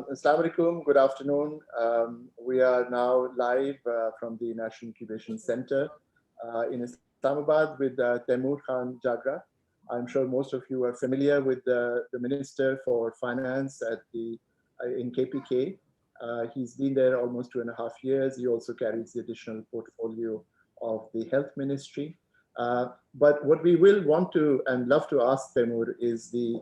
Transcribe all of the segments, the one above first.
Assalamu alaikum, good afternoon. We are now live from the National Incubation Center in Islamabad with Taimur Khan Jagra. I'm sure most of you are familiar with the Minister for Finance at in KPK. He's been there almost 2.5 years. He also carries the additional portfolio of the Health Ministry. But what we will want to and love to ask Taimur is the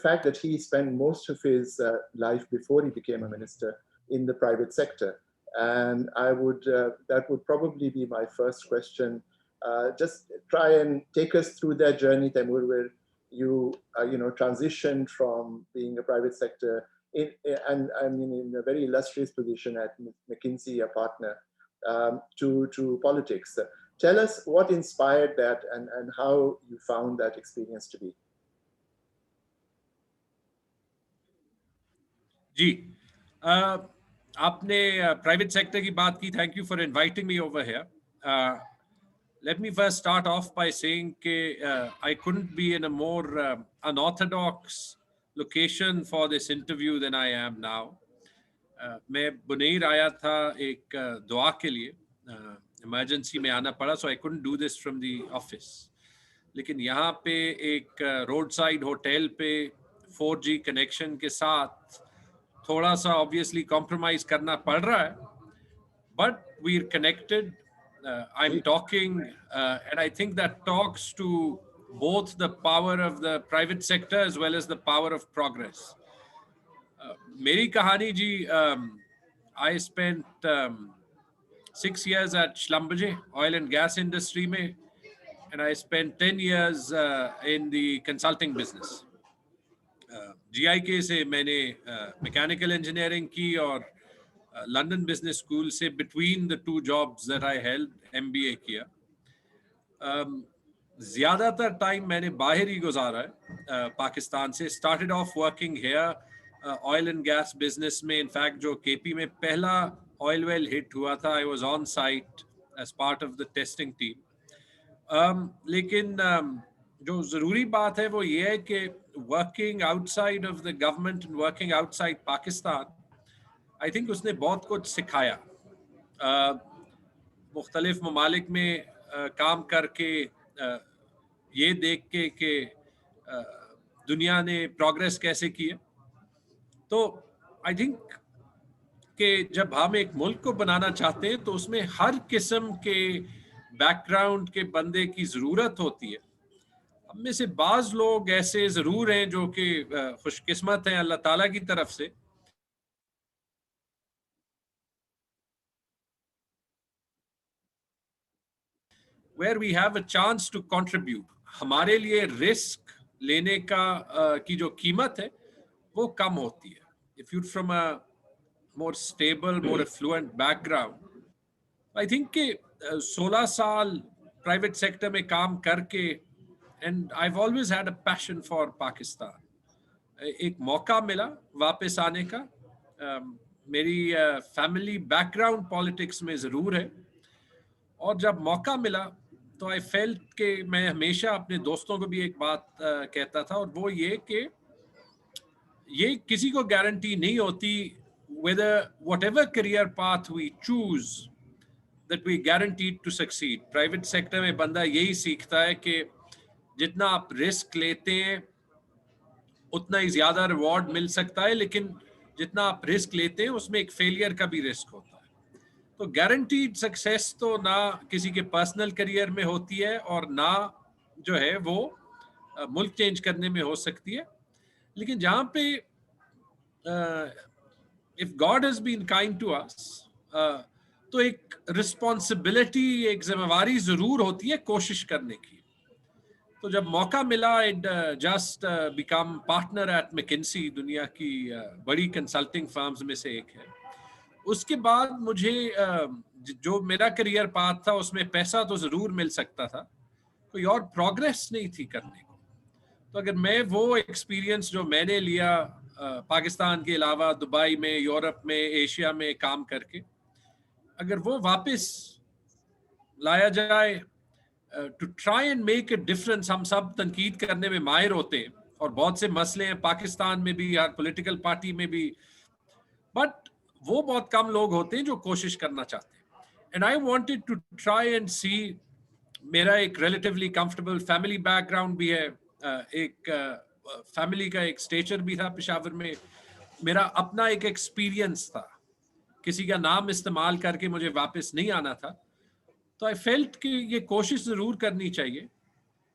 fact that he spent most of his life before he became a minister in the private sector. And that would probably be my first question. Just try and take us through that journey, Taimur, where you transitioned from being a private sector in a very illustrious position at McKinsey, a partner, to politics. Tell us what inspired that and how you found that experience to be. जी, आपने private sector की बात की. Thank you for inviting me over here. Let me first start off by saying I couldn't be in a more unorthodox location for this interview than I am now. मैं बुनेर आया था एक दुआ के लिए. इमरजेंसी में आना पड़ा, so I couldn't do this from the office. लेकिन यहाँ पे एक रोड साइड होटल पे 4G कनेक्शन के साथ थोड़ा सा ऑब्वियसली कॉम्प्रोमाइज करना पड़ रहा है, but we're connected. I'm talking and I think that talks to both the power of the private sector as well as the power of progress. मेरी कहानी जी, I spent 6 years at Schlumberger oil and gas industry में, and I spent 10 years in the consulting business. GIK से मैंने mechanical engineering की और London business school से between the two jobs that I held MBA किया. ज़्यादातर time मैंने बाहर ही गुजारा है पाकिस्तान से. Started off working here oil and gas business में. इनफैक्ट जो KP में पहला ऑयल वेल हिट हुआ था, I was on site as part of the testing team. लेकिन जो ज़रूरी बात है वो ये है कि working outside of the government and working outside Pakistan, I think उसने बहुत कुछ सिखाया. मुख्तलिफ ममालिक में काम करके ये देख के कि दुनिया ने प्रोग्रेस कैसे की है. तो आई थिंक कि जब हम एक मुल्क को बनाना चाहते हैं तो उसमें हर किस्म के बैकग्राउंड के बंदे की ज़रूरत होती है. हम में से बाज़ लोग ऐसे ज़रूर हैं जो कि खुशकिस्मत हैं अल्लाह ताला की तरफ से, where we have a chance to contribute. हमारे लिए रिस्क लेने की जो कीमत है वो कम होती है. If you're from a more stable, more affluent background, I think कि 16 साल प्राइवेट सेक्टर में काम करके, and I've always had a passion for Pakistan. एक मौका मिला वापस आने का. मेरी फैमिली बैकग्राउंड पॉलिटिक्स में ज़रूर है, और जब मौका मिला तो आई फेल्ट कि मैं हमेशा अपने दोस्तों को भी एक बात कहता था, और वो ये कि ये किसी को गारंटी नहीं होती whether whatever career path we choose that we guaranteed to succeed. Private sector में बंदा यही सीखता है कि जितना आप रिस्क लेते हैं उतना ही ज़्यादा रिवॉर्ड मिल सकता है, लेकिन जितना आप रिस्क लेते हैं उसमें एक फेलियर का भी रिस्क होता है. तो गारंटीड सक्सेस तो ना किसी के पर्सनल करियर में होती है और ना जो है वो मुल्क चेंज करने में हो सकती है. लेकिन जहाँ पे if God has been kind to us, तो एक रिस्पॉन्सिबिलिटी, एक जिम्मेवारी ज़रूर होती है कोशिश करने की. तो जब मौका मिला, it just become partner at McKinsey, दुनिया की बड़ी कंसल्टिंग फर्म्स में से एक है. उसके बाद मुझे जो मेरा करियर पाथ था उसमें पैसा तो ज़रूर मिल सकता था, कोई और प्रोग्रेस नहीं थी करने को. तो अगर मैं वो एक्सपीरियंस जो मैंने लिया पाकिस्तान के अलावा दुबई में, यूरोप में, एशिया में काम करके, अगर वो वापस लाया जाए to try and make a difference. हम सब तनकीद करने में माहिर होते हैं, और बहुत से मसले हैं पाकिस्तान में भी, हर पॉलिटिकल पार्टी में भी, बट वो बहुत कम लोग होते हैं जो कोशिश करना चाहते हैं। And I wanted to try and see, मेरा एक रिलेटिवली कंफर्टेबल फैमिली बैकग्राउंड भी है, एक फैमिली का एक स्टेचर भी था पेशावर में, मेरा अपना एक एक्सपीरियंस था, किसी का नाम इस्तेमाल करके मुझे वापस नहीं आना था। तो आई फेल्ट कि ये कोशिश जरूर करनी चाहिए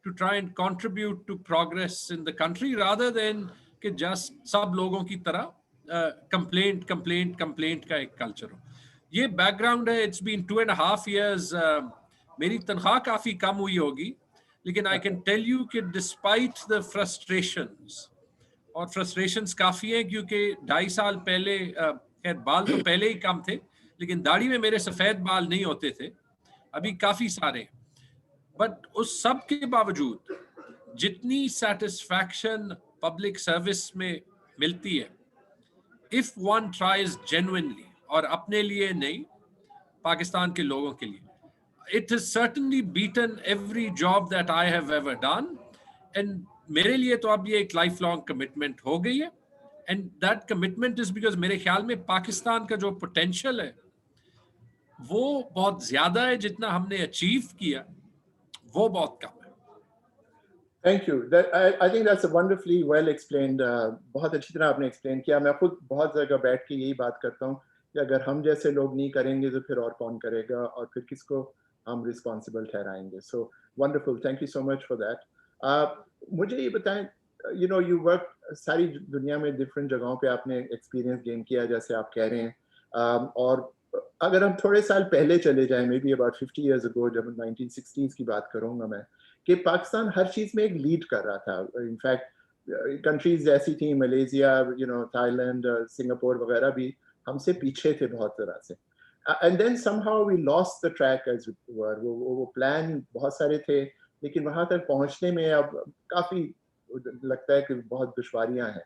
to try and contribute to progress in the country, rather than कि जस्ट सब लोगों की तरह कंप्लेंट कंप्लेंट कंप्लेंट का एक कल्चर हो। ये बैकग्राउंड है। It's been 2.5 years। मेरी तनख्वाह काफी कम हुई होगी, लेकिन आई कैन टेल यू कि डिस्पाइट द फ्रस्ट्रेशंस, और फ्रस्ट्रेशंस काफी हैं क्योंकि 2.5 साल पहले, खैर बाल तो पहले ही कम थे, लेकिन दाढ़ी में मेरे सफेद बाल नहीं होते थे, अभी काफी सारे। बट उस सब के बावजूद जितनी सेटिस्फैक्शन पब्लिक सर्विस में मिलती है, इफ वन ट्राइज जेन्युइनली, और अपने लिए नहीं, पाकिस्तान के लोगों के लिए, it has certainly beaten every job that I have ever done, and मेरे लिए तो अब ये एक लाइफ लॉन्ग कमिटमेंट हो गई है। And that commitment is because मेरे ख्याल में पाकिस्तान का जो पोटेंशियल है वो बहुत ज्यादा है, जितना हमने अचीव किया वो बहुत कम है। Thank you. I think that's a wonderfully well explained. बहुत अच्छी तरह आपने explain किया। मैं खुद बहुत जगह बैठ के यही बात करता हूँ कि अगर हम जैसे लोग नहीं करेंगे तो फिर और कौन करेगा, और फिर किसको हम responsible ठहराएंगे। So wonderful. Thank you so much for that. मुझे ये बताएं, you work सारी दुनिया में different जगहों पे आपने experience gain किया, जैसे आप कह रहे हैं। और अगर हम थोड़े साल पहले चले जाएं, maybe about 50 years ago, जब 1960s की बात करूँगा मैं, कि पाकिस्तान हर चीज में एक लीड कर रहा था। इनफैक्ट कंट्रीज जैसी थी मलेशिया, थाईलैंड, सिंगापुर वगैरह भी हमसे पीछे थे बहुत तरह से। And then somehow we lost the track as it were. वो प्लान बहुत सारे थे, लेकिन वहां तक पहुंचने में अब काफी लगता है कि बहुत दुश्वारियां हैं।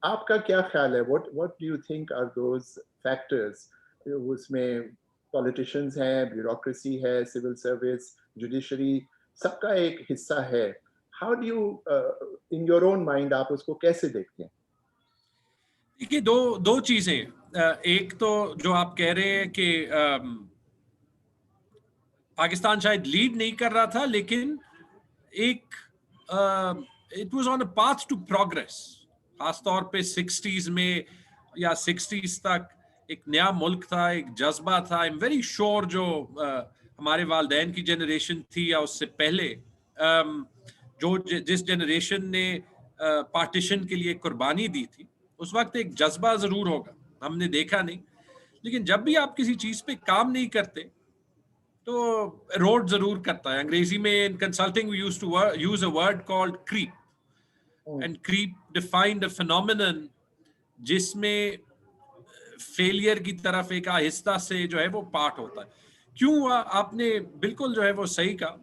आपका क्या ख्याल है? What do you think are those factors? उसमें पॉलिटिशियंस हैं, ब्यूरोक्रेसी है, सिविल सर्विस, जुडिशरी, सबका एक हिस्सा है। How do you in your own mind आप उसको कैसे देखते हैं? देखिए, दो चीजें। एक तो जो आप कह रहे हैं कि पाकिस्तान शायद लीड नहीं कर रहा था, लेकिन एक it was on a path to progress. खासतौर पे 60s में या 60s तक एक नया मुल्क था, एक जज्बा था। आई एम वेरी श्योर जो हमारे वालिदैन की जनरेशन थी या उससे पहले, जो जिस जनरेशन ने पार्टीशन के लिए कुर्बानी दी थी, उस वक्त एक जज्बा जरूर होगा, हमने देखा नहीं। लेकिन जब भी आप किसी चीज पे काम नहीं करते तो रोड जरूर करता है। अंग्रेजी में in consulting we used to use a word called creep, and creep defined a phenomenon जिसमें फेलियर की तरफ एक आहिस्ता से जो है वो पार्ट होता है। क्यों हुआ? आपने बिल्कुल जो है वो सही कहा।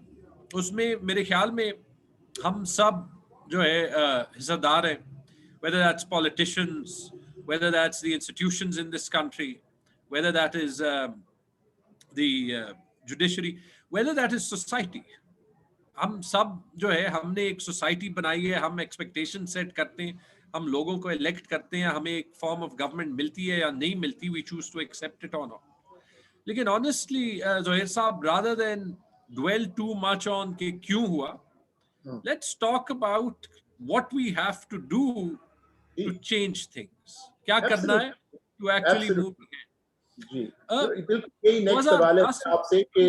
उसमें मेरे ख्याल में हम सब जो है हिस्सेदार हैं, whether that's politicians, whether that's the institutions in this country, whether that is the judiciary, whether that is society। हम सब जो है, हमने एक सोसाइटी बनाई है, हम एक्सपेक्टेशन सेट करते हैं, हम लोगों को इलेक्ट करते हैं, हमें एक फॉर्म ऑफ गवर्नमेंट मिलती है या नहीं मिलती, we choose to accept it और नॉट। लेकिन ऑनेस्टली जोहेर साहब, rather than dwell too much on कि क्यों हुआ, let's talk about what we have to do to change things. क्या करना है टू एक्चुअली मूव अहेड। जी, बिल्कुल यही नेक्स्ट सवाल है आपसे कि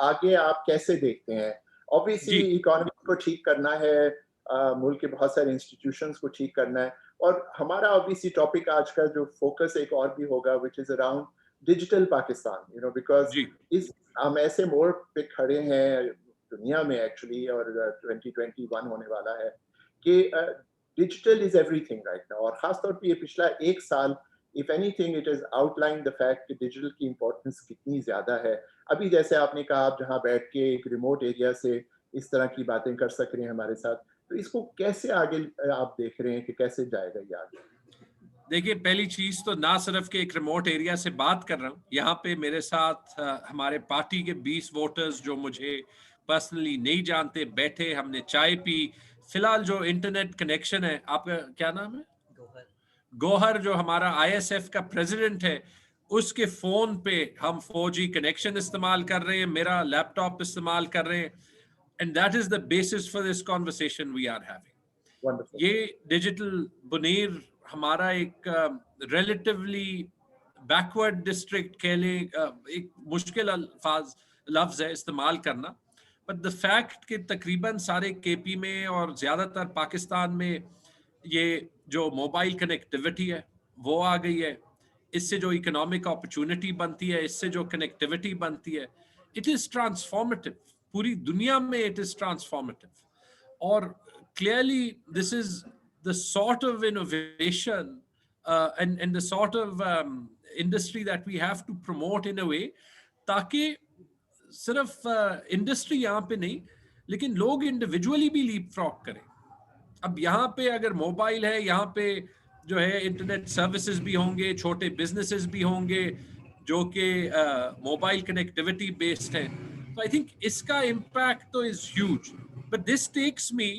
आगे आप कैसे देखते हैं? ऑब्वियसली इकोनॉमी को ठीक करना है, मुल्क के बहुत सारे इंस्टीट्यूशंस को ठीक करना है, और हमारा ऑब्वियसली टॉपिक आज का जो फोकस एक और भी होगा, which is around digital Pakistan, because इस हम ऐसे मोड़ पे खड़े हैं दुनिया में एक्चुअली, और 2021 होने वाला है कि digital is everything right now. और खासतौर पे ये पिछला एक साल, if anything it has outlined the fact कि डिजिटल की इम्पोर्टेंस कितनी ज्यादा है। अभी जैसे आपने कहा, आप जहाँ बैठ के एक रिमोट एरिया से इस तरह की बातें कर सक रहे हैं हमारे साथ, तो इसको कैसे आगे आप देख रहे हैं कि कैसे जाएगा ये आगे? देखिए, पहली चीज तो ना सिर्फ के एक रिमोट एरिया से बात कर रहा हूँ, यहाँ पे मेरे साथ हमारे पार्टी के 20 वोटर्स जो मुझे पर्सनली नहीं जानते बैठे, हमने चाय पी, फिलहाल जो इंटरनेट कनेक्शन है, आपका क्या नाम है? गौहर, जो हमारा ISF का प्रेसिडेंट है, उसके फोन पे हम 4G कनेक्शन इस्तेमाल कर रहे हैं, मेरा लैपटॉप इस्तेमाल कर रहे हैं, and that is the basis for this conversation we are having. Wonderful. ये डिजिटल बुनीर हमारा एक रिलेटिवली बैकवर्ड डिस्ट्रिक्ट कह ले, एक मुश्किल अल्फाज लफ्ज है इस्तेमाल करना, बट द फैक्ट कि तकरीबन सारे KP में और ज्यादातर पाकिस्तान में ये जो मोबाइल कनेक्टिविटी है वो आ गई है, इससे जो इकोनॉमिक अपॉर्चुनिटी बनती है, इससे जो कनेक्टिविटी बनती है, इट इज ट्रांसफॉर्मेटिव। पूरी दुनिया में इट इज ट्रांसफॉर्मेटिव, और clearly this is the sort of innovation and the sort of industry that we have to promote in a way, ताकि सिर्फ इंडस्ट्री यहाँ पे नहीं, लेकिन लोग इंडिविजुअली भी लीप फ्रॉग करें। अब यहाँ पे अगर मोबाइल है, यहाँ पे जो है इंटरनेट सर्विसेज भी होंगे, छोटे बिजनेसेस भी होंगे जो कि मोबाइल कनेक्टिविटी बेस्ड है, तो आई थिंक इसका इम्पैक्ट तो is huge. But this takes me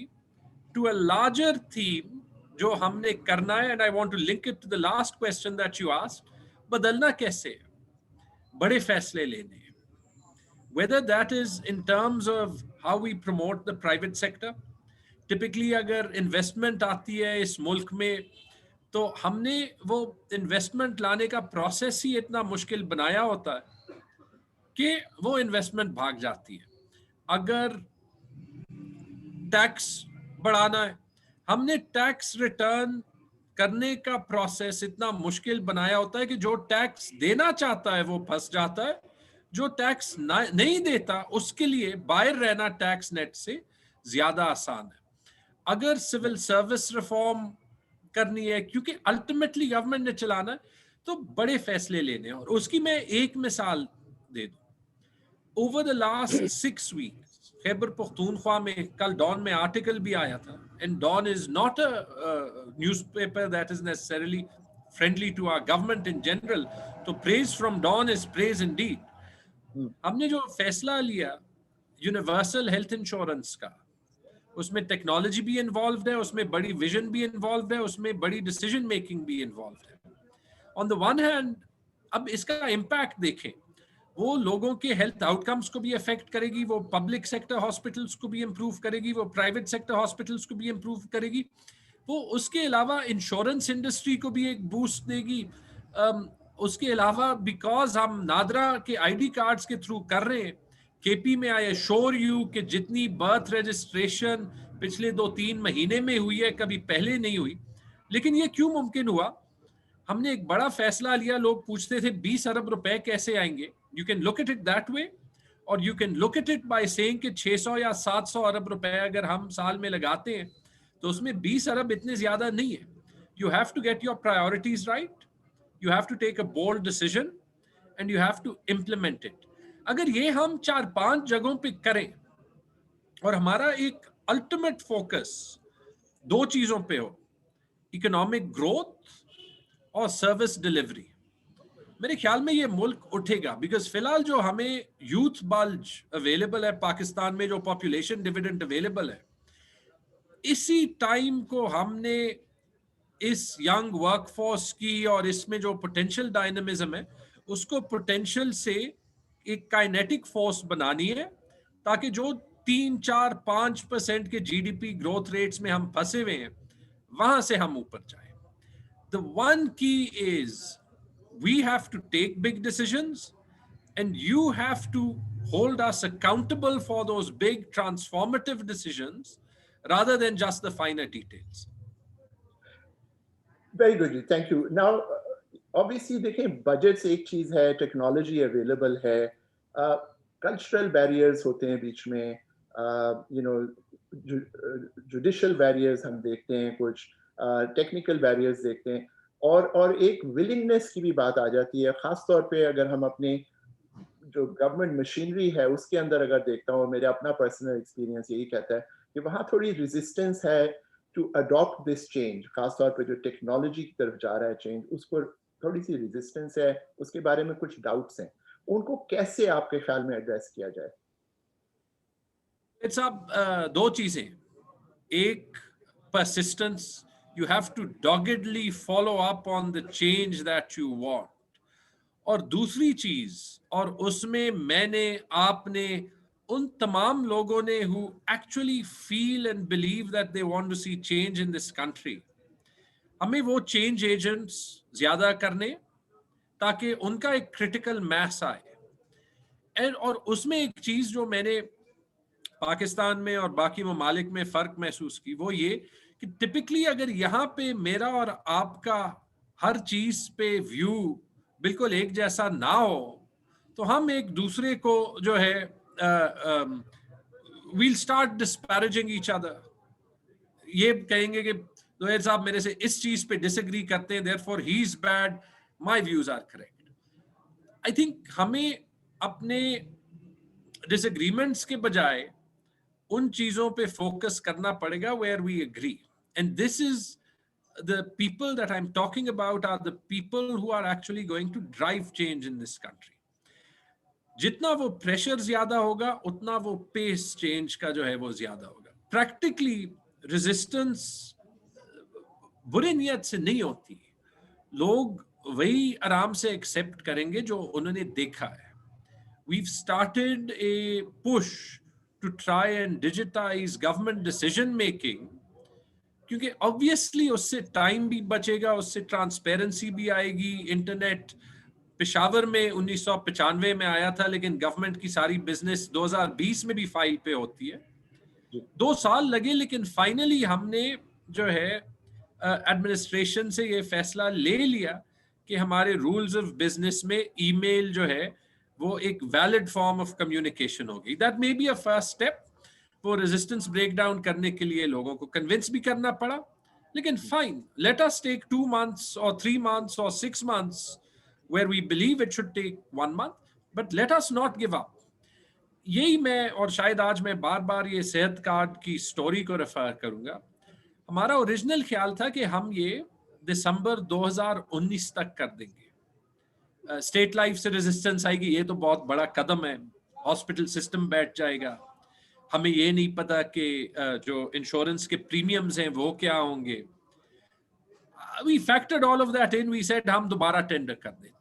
to a larger theme जो हमने करना है, and I want to link it to the last question that you asked, बदलना कैसे है, बड़े फैसले लेने, whether that is in terms of how we promote the private sector। Typically अगर इन्वेस्टमेंट आती है इस मुल्क में, तो हमने वो इन्वेस्टमेंट लाने का प्रोसेस ही इतना मुश्किल बनाया होता है कि वो इन्वेस्टमेंट भाग जाती है। अगर टैक्स बढ़ाना है, हमने टैक्स रिटर्न करने का प्रोसेस इतना मुश्किल बनाया होता है कि जो टैक्स देना चाहता है वो फंस जाता है, जो टैक्स नहीं देता उसके लिए बाहर रहना टैक्स नेट से ज्यादा आसान है। अगर सिविल सर्विस रिफॉर्म करनी है, क्योंकि अल्टीमेटली गवर्नमेंट ने चलाना है, तो बड़े फैसले लेने हैं, और उसकी मैं एक मिसाल दे दूं। Over the last 6 weeks Khyber Pakhtunkhwa में, कल डॉन में आर्टिकल भी आया था, and Dawn is not a newspaper that is necessarily friendly to our government in general, तो praise from Dawn is praise indeed. हमने जो फैसला लिया यूनिवर्सल हेल्थ इंश्योरेंस का, उसमें टेक्नोलॉजी भी इन्वॉल्व है, उसमें बड़ी विजन भी इन्वॉल्व है, उसमें बड़ी डिसीजन मेकिंग भी इन्वॉल्व है। ऑन द वन हैंड, अब इसका इम्पैक्ट देखें, वो लोगों के हेल्थ आउटकम्स को भी अफेक्ट करेगी, वो पब्लिक सेक्टर हॉस्पिटल्स को भी इम्प्रूव करेगी, वो प्राइवेट सेक्टर हॉस्पिटल्स को भी इम्प्रूव करेगी, वो उसके अलावा इंश्योरेंस इंडस्ट्री को भी एक बूस्ट देगी। उसके अलावा बिकॉज हम नादरा के ID कार्ड्स के थ्रू कर रहे हैं, KP में आई एश्योर यू कि जितनी बर्थ रजिस्ट्रेशन पिछले 2-3 महीने में हुई है, कभी पहले नहीं हुई। लेकिन ये क्यों मुमकिन हुआ? हमने एक बड़ा फैसला लिया। लोग पूछते थे 20 अरब रुपए कैसे आएंगे? You can look at it that way, और you can look at it by saying कि 600 या 700 अरब रुपए अगर हम साल में लगाते हैं, तो उसमें 20 अरब इतने ज्यादा नहीं है। You have to get your priorities right, you have to take a bold decision and you have to implement it। अगर ये हम 4-5 जगहों पे करें और हमारा एक अल्टीमेट फोकस 2 चीजों पे हो, इकोनॉमिक ग्रोथ और सर्विस डिलीवरी, मेरे ख्याल में ये मुल्क उठेगा। बिकॉज फिलहाल जो हमें यूथ बल्ज अवेलेबल है पाकिस्तान में, जो पॉपुलेशन डिविडेंड अवेलेबल है, इसी टाइम को हमने इस यंग वर्कफोर्स की और इसमें जो पोटेंशियल डायनामिज्म है, उसको पोटेंशियल से एक काइनेटिक फोर्स बनानी है, ताकि जो 3-4-5% के GDP ग्रोथ रेट्स में हम फंसे हुए हैं, वहां से हम ऊपर जाए। The one key is we have to take big decisions, and you have to hold us accountable for those big transformative decisions rather than just the finer details। Very good, thank you। Now, obviously, देखें, budgets एक चीज है, technology available है, cultural barriers होते हैं बीच में, judicial barriers हम देखते हैं, कुछ टेक्निकल बैरियर्स देखते हैं, और एक विलिंगनेस की भी बात आ जाती है, खास तौर पे अगर हम अपने जो गवर्नमेंट मशीनरी है उसके अंदर अगर देखता हूँ, मेरा अपना पर्सनल एक्सपीरियंस यही कहता है कि वहाँ थोड़ी रेजिस्टेंस है टू अडॉप्ट दिस चेंज। खासतौर पे जो टेक्नोलॉजी की तरफ जा रहा है चेंज, उस पर थोड़ी सी रेजिस्टेंस है, उसके बारे में कुछ डाउट्स हैं, उनको कैसे आपके ख्याल में एड्रेस किया जाए? साहब, 2 चीजें। एक persistence, you have to doggedly follow up on the change that you want. और दूसरी चीज, और उसमें मैंने, आपने, उन तमाम लोगों ने who actually feel and believe that they want to see change in this country, हमें वो चेंज एजेंट्स ज्यादा करने, ताकि उनका एक क्रिटिकल मैस आए. एंड और उसमें एक चीज जो मैंने पाकिस्तान में और बाकी ममालिक में फर्क महसूस की, वो ये कि टिपिकली अगर यहाँ पे मेरा और आपका हर चीज पे व्यू बिल्कुल एक जैसा ना हो, तो हम एक दूसरे को जो है we'll start disparaging each other. ये कहेंगे कि जोहैर साहब मेरे से इस चीज पे डिसएग्री करते हैं, therefore he is bad, my views are correct. I think हमें अपने डिसएग्रीमेंट्स के बजाय उन चीजों पे फोकस करना पड़ेगा where we agree. And this is the people that I'm talking about are the people who are actually going to drive change in this country. जितना वो प्रेशर ज्यादा होगा, उतना वो पेस चेंज का जो है वो ज्यादा होगा. प्रैक्टिकली रेजिस्टेंस बुरी नियत से नहीं होती. लोग वही आराम से एक्सेप्ट करेंगे जो उन्होंने देखा है. We've started a push to try and digitize government decision making, क्योंकि obviously उससे टाइम भी बचेगा, उससे ट्रांसपेरेंसी भी आएगी. इंटरनेट पेशावर में 1995 में आया था, लेकिन गवर्नमेंट की सारी बिजनेस 2020 में भी फाइल पे होती है. 2 साल लगे, लेकिन फाइनली हमने जो है एडमिनिस्ट्रेशन से ये फैसला ले लिया कि हमारे रूल्स ऑफ बिजनेस में ईमेल जो है वो एक वैलिड फॉर्म ऑफ कम्युनिकेशन होगी. That may be a first step. वो रेजिस्टेंस ब्रेक डाउन करने के लिए लोगों को कन्विंस भी करना पड़ा, लेकिन fine, let us take 2 months or 3 months or 6 months where we believe it should take 1 month, but let us not give up. यही मैं, और शायद आज मैं बार बार ये सेहत कार्ड की स्टोरी को रेफर करूंगा. हमारा ओरिजिनल ख्याल था कि हम ये दिसंबर 2019 तक कर देंगे. स्टेट लाइफ से रेजिस्टेंस आएगी, ये तो बहुत बड़ा कदम है. हॉस्पिटल सिस्टम बैठ जाएगा. हमें ये नहीं पता कि जो इंश्योरेंस के प्रीमियम्स हैं वो क्या होंगे. We factored all of that in. We said हम दोबारा टेंडर कर देते हैं.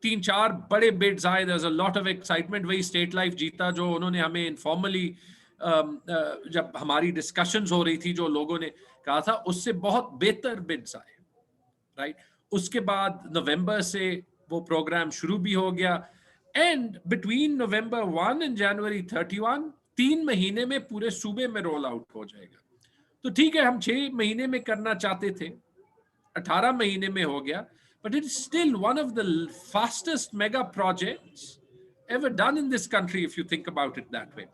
3-4 बड़े बिड्स आए. There's a lot of excitement. वही स्टेट लाइफ जीता जो उन्होंने हमें इनफॉर्मली जब हमारी डिस्कशंस हो रही थी, जो लोगों ने कहा था, उससे बहुत बेहतर बिड्स आए. राइट. उसके बाद नवंबर से वो प्रोग्राम शुरू भी हो गया. एंड बिटवीन नवंबर 1 एंड जनवरी 31, 3 महीने में पूरे सूबे में रोल आउट हो जाएगा. तो ठीक है, हम 6 महीने में करना चाहते थे, 18 महीने में हो गया, but it is still one of the fastest mega projects ever done in this country if you think about it that way.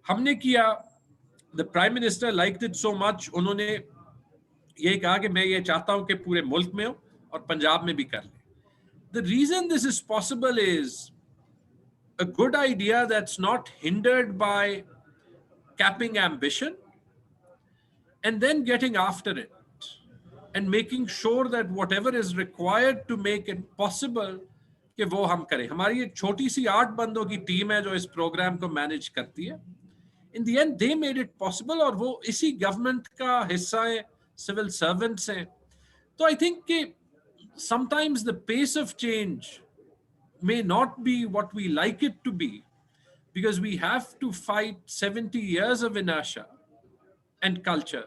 हमने किया, the Prime Minister liked it so much, उन्होंने ये कहा कि मैं ये चाहता हूं कि पूरे मुल्क में हो और पंजाब में भी कर ले. The reason this is possible is a good idea that's not hindered by capping ambition, and then getting after it and making sure that whatever is required to make it possible कि वो हम करें. हमारी एक छोटी सी 8 बंदों की team है जो इस प्रोग्राम को मैनेज करती है. In the end they made it possible, और वो इसी गवर्नमेंट का हिस्सा है, सिविल सर्वेंट्स हैं. तो I think कि sometimes the pace of change may not be what we like it to be, because we have to fight 70 years of inertia and culture.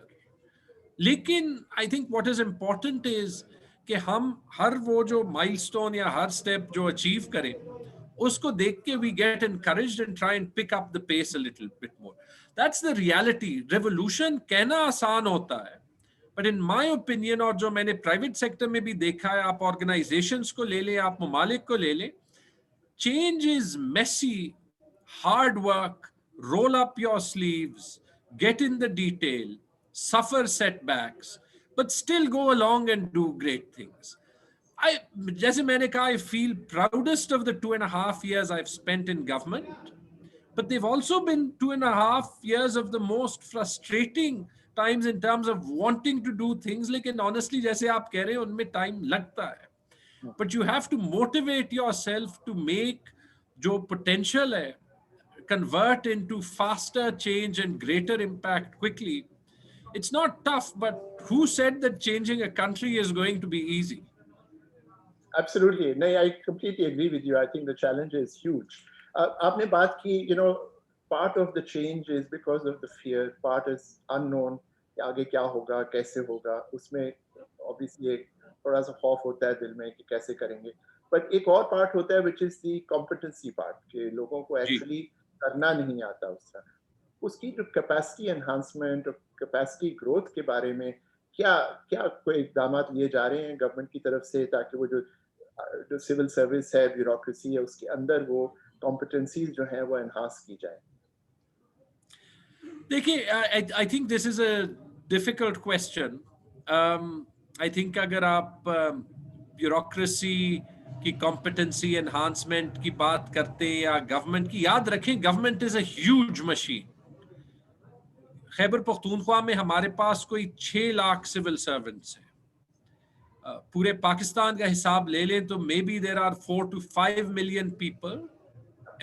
लेकिन I think what is important is कि हम हर वो जो milestone या हर step जो achieve करें, उसको देख के we get encouraged and try and pick up the pace a little bit more. That's the reality. Revolution कहना आसान होता है, बट इन माय ओपिनियन, और जो मैंने प्राइवेट सेक्टर में भी देखा है, आप ऑर्गेनाइजेशंस को ले लें, आप ममालिक को ले लें, change is messy, hard work, roll up your sleeves, get in the detail, suffer setbacks, but still go along and do great things. जैसे मैंने कहा, I feel proudest of the 2.5 years I've spent in government, but they've also been 2.5 years of the most frustrating times in terms of wanting to do things. लेकिन honestly, जैसे आप कह रहे हैं, उनमें time लगता है. But you have to motivate yourself to make जो potential है, convert into faster change and greater impact quickly, it's not tough, but who said that changing a country is going to be easy? Absolutely. No, I completely agree with you. I think the challenge is huge. आपने बात की, part of the change is because of the fear. Part is unknown. कि आगे क्या होगा, कैसे होगा. उसमें obviously एक थोड़ा सा खौफ होता है दिल में कि कैसे करेंगे. But एक और part होता है which is the competency part कि लोगों को जी. actually करना नहीं आता उस तरह. उसकी जो capacity enhancement और capacity growth के बारे में क्या क्या कोई इक़दामात लिए जा रहे हैं गवर्नमेंट की तरफ से ताकि वो जो सिविल सर्विस है, ब्यूरोक्रेसी है, उसके अंदर वो कॉम्पिटेंसीज जो हैं वो एनहांस की जाए? देखिए, I think this is a difficult question. I think अगर आप ब्यूरोक्रेसी की कॉम्पिटेंसी एनहांसमेंट की बात करते हैं या गवर्नमेंट की, याद रखें government is a huge machine. Khyber Pakhtunkhwa में हमारे पास कोई 6 लाख सिविल सर्वेंट्स हैं. पूरे पाकिस्तान का हिसाब ले लें तो maybe there are 4 to 5 million people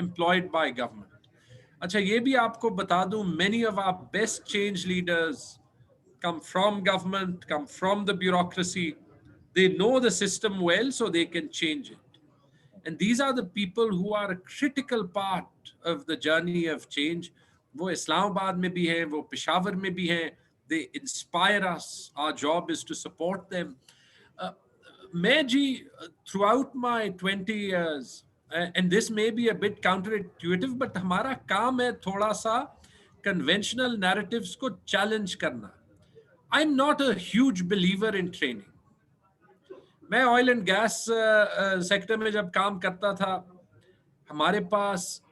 employed by government. अच्छा, ये भी आपको बता दूं, many of our best change leaders come from government, come from the bureaucracy. They know the system well, so they can change it. And these are the people who are a critical part of the journey of change. वो इस्लामाबाद में भी हैं, वो पेशावर में भी हैं. They inspire us. Our job is to support them. मैं जी, throughout my 20 years, and this may be a bit counterintuitive, but हमारा काम है थोड़ा सा conventional narratives को challenge करना. I'm not a huge believer in training. मैं ऑयल एंड गैस सेक्टर में जब काम करता था, हमारे पास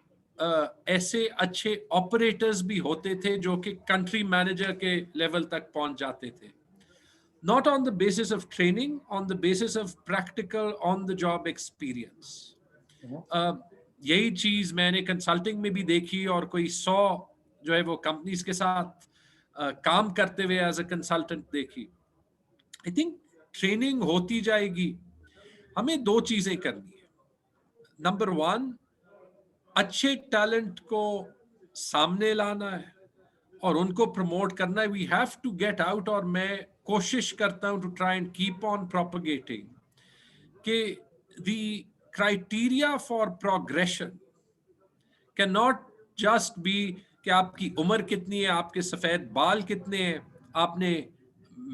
ऐसे अच्छे ऑपरेटर्स भी होते थे जो कि कंट्री मैनेजर के लेवल तक पहुंच जाते थे. Not on the basis of training, on the basis of practical on-the-job experience. यही चीज मैंने कंसल्टिंग में भी देखी और कोई 100 जो है वो कंपनीज के साथ काम करते हुए एज अ कंसल्टेंट देखी. आई थिंक ट्रेनिंग होती जाएगी. हमें 2 चीजें करनी है. नंबर 1, अच्छे टैलेंट को सामने लाना है और उनको प्रमोट करना है. We have to get out, और मैं कोशिश करता हूं to try and keep on propagating कि the criteria for progression can not just be कि आपकी उम्र कितनी है, आपके सफेद बाल कितने हैं, आपने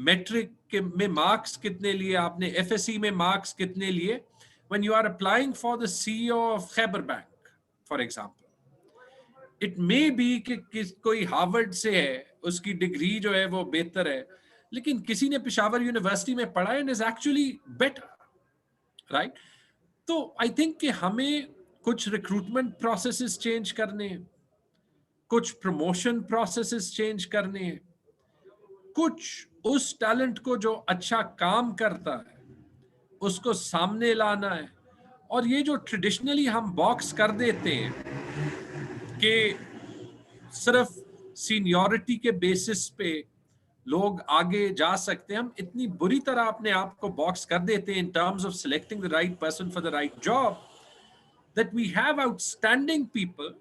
मैट्रिक के में मार्क्स कितने लिए, आपने एफएससी में मार्क्स कितने लिए. When you are applying for the CEO of Khyber bank for example, it may be कि कोई हार्वर्ड से है, उसकी डिग्री जो है वो बेहतर है, लेकिन किसी ने पेशावर यूनिवर्सिटी में पढ़ा and is actually better, right? तो आई थिंक कि हमें कुछ रिक्रूटमेंट प्रोसेसेस चेंज करने हैं, कुछ प्रमोशन प्रोसेसेस चेंज करने हैं, कुछ उस टैलेंट को जो अच्छा काम करता है उसको सामने लाना है. और ये जो ट्रेडिशनली हम बॉक्स कर देते हैं कि सिर्फ सीनियरिटी के बेसिस पे लोग आगे जा सकते हैं, हम इतनी बुरी तरह अपने आप को बॉक्स कर देते हैं in terms of selecting the right person for the right job, that we have outstanding people,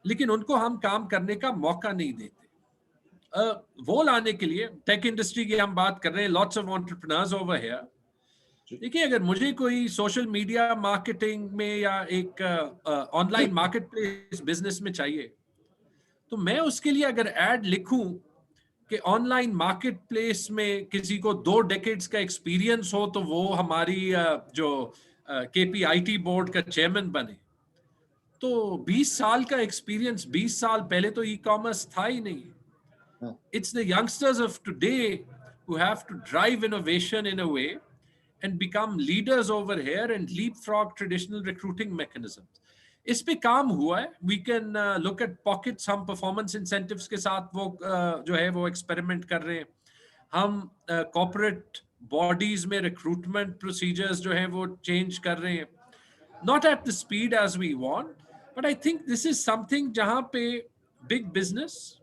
लेकिन उनको हम काम करने का मौका नहीं देते. वो लाने के लिए टेक इंडस्ट्री की हम बात कर रहे हैं, lots of entrepreneurs over here. देखिए, अगर मुझे कोई सोशल मीडिया मार्केटिंग में या एक ऑनलाइन मार्केट प्लेस बिजनेस में चाहिए, तो मैं उसके लिए अगर एड लिखूं कि ऑनलाइन मार्केट प्लेस में किसी को 2 डेकेड्स का एक्सपीरियंस हो तो वो हमारी जो केपीआईटी बोर्ड का चेयरमैन बने, तो 20 साल का एक्सपीरियंस, 20 साल पहले तो ई कॉमर्स था ही नहीं. It's the youngsters of today who have to drive innovation in a way and become leaders over here and leapfrog traditional recruiting mechanisms. इस पे काम हुआ है. We can look at pockets. हम performance incentives के साथ वो जो है वो experiment कर रहे हैं. हम corporate bodies में recruitment procedures जो है वो change कर रहे हैं. Not at the speed as we want, but I think this is something जहाँ पे big business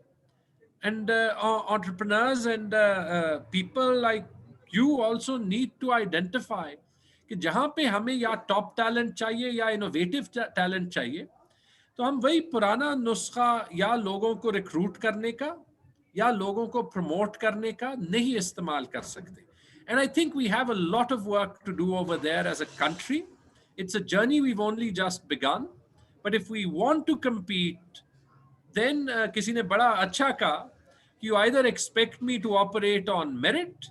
and entrepreneurs and people like you also need to identify कि जहां पे हमें या टॉप टैलेंट चाहिए या इनोवेटिव टैलेंट चाहिए, तो हम वही पुराना नुस्खा या लोगों को रिक्रूट करने का या लोगों को प्रमोट करने का नहीं इस्तेमाल कर सकते. And I think we have a lot of work to do over there as a country. It's a journey we've only just begun. But if we want to compete, then किसी ने बड़ा अच्छा कहा कि you either expect me to operate on merit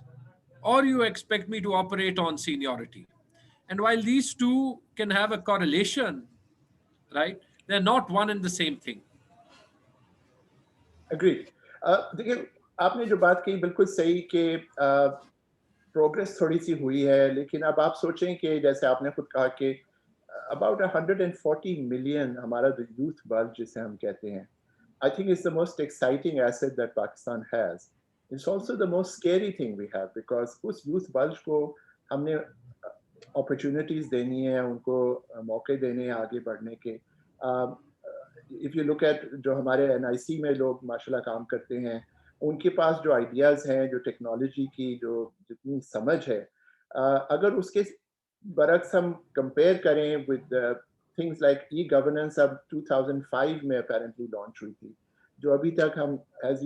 or you expect me to operate on seniority. And while these two can have a correlation, right, they're not one and the same thing. Agreed. देखिए, आपने जो बात की बिल्कुल सही कि progress थोड़ी सी हुई है, लेकिन अब आप सोचें कि जैसे आपने खुद कहा कि अबाउट 140 मिलियन हमारा जो यूथ बल्ज जिसे हम कहते हैं, I think it's the most exciting asset that Pakistan has. It's also the most scary thing we have because उस youth bulge को हमने opportunities देनी है, उनको मौके देने हैं आगे बढ़ने के. If you look at जो हमारे NIC में लोग माशाल्लाह काम करते हैं, उनके पास जो आइडियाज़ हैं, जो टेक्नोलॉजी की जो जितनी समझ है, अगर उसके बरक्स हम कंपेयर करें with things like e governance अब 2005 में अपेरेंटली लॉन्च हुई थी, जो अभी तक हम एज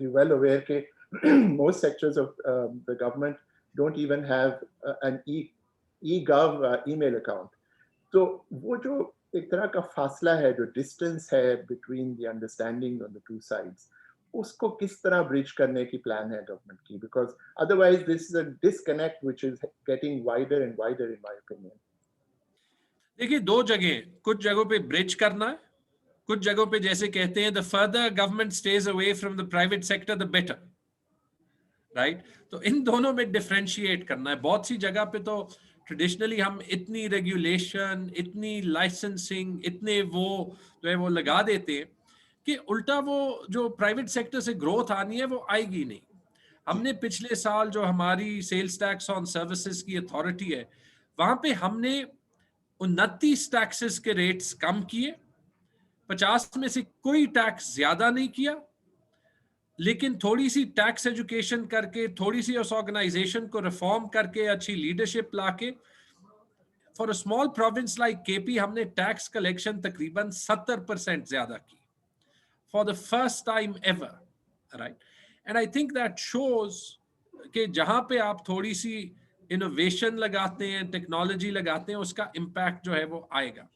यू वेल अवेयर के most sectors of the government don't even have an e gov email account. तो वो जो एक तरह का फासला है, जो डिस्टेंस है between the understanding on the two sides, उसको किस तरह ब्रिज करने की प्लान है गवर्नमेंट की, because otherwise this is a disconnect which is getting wider and wider in my opinion. देखिए, दो जगह, कुछ जगहों पे ब्रिज करना है, कुछ जगहों पे जैसे कहते हैं the further government stays away from the private sector the better, right. तो इन दोनों में डिफरेंशिएट करना है. बहुत सी जगह पे तो ट्रेडिशनली हम इतनी रेगुलेशन, इतनी लाइसेंसिंग, इतने वो जो है वो लगा देते हैं कि उल्टा वो जो प्राइवेट सेक्टर से ग्रोथ आनी है वो आएगी नहीं. हमने पिछले साल जो हमारी सेल्स टैक्स ऑन सर्विसेज की अथॉरिटी है, वहां पे हमने 29 टैक्सेस के रेट्स कम किए, 50 में से कोई टैक्स ज्यादा नहीं किया, लेकिन थोड़ी सी टैक्स एजुकेशन करके, थोड़ी सी उस ऑर्गेनाइजेशन को रिफॉर्म करके, अच्छी लीडरशिप लाके, for a small province like KP हमने टैक्स कलेक्शन तकरीबन 70% ज्यादा की for the first time ever, right. And I think that shows कि जहां पे आप थोड़ी सी इनोवेशन लगाते हैं, टेक्नोलॉजी लगाते हैं, उसका इम्पैक्ट जो है वो आएगा.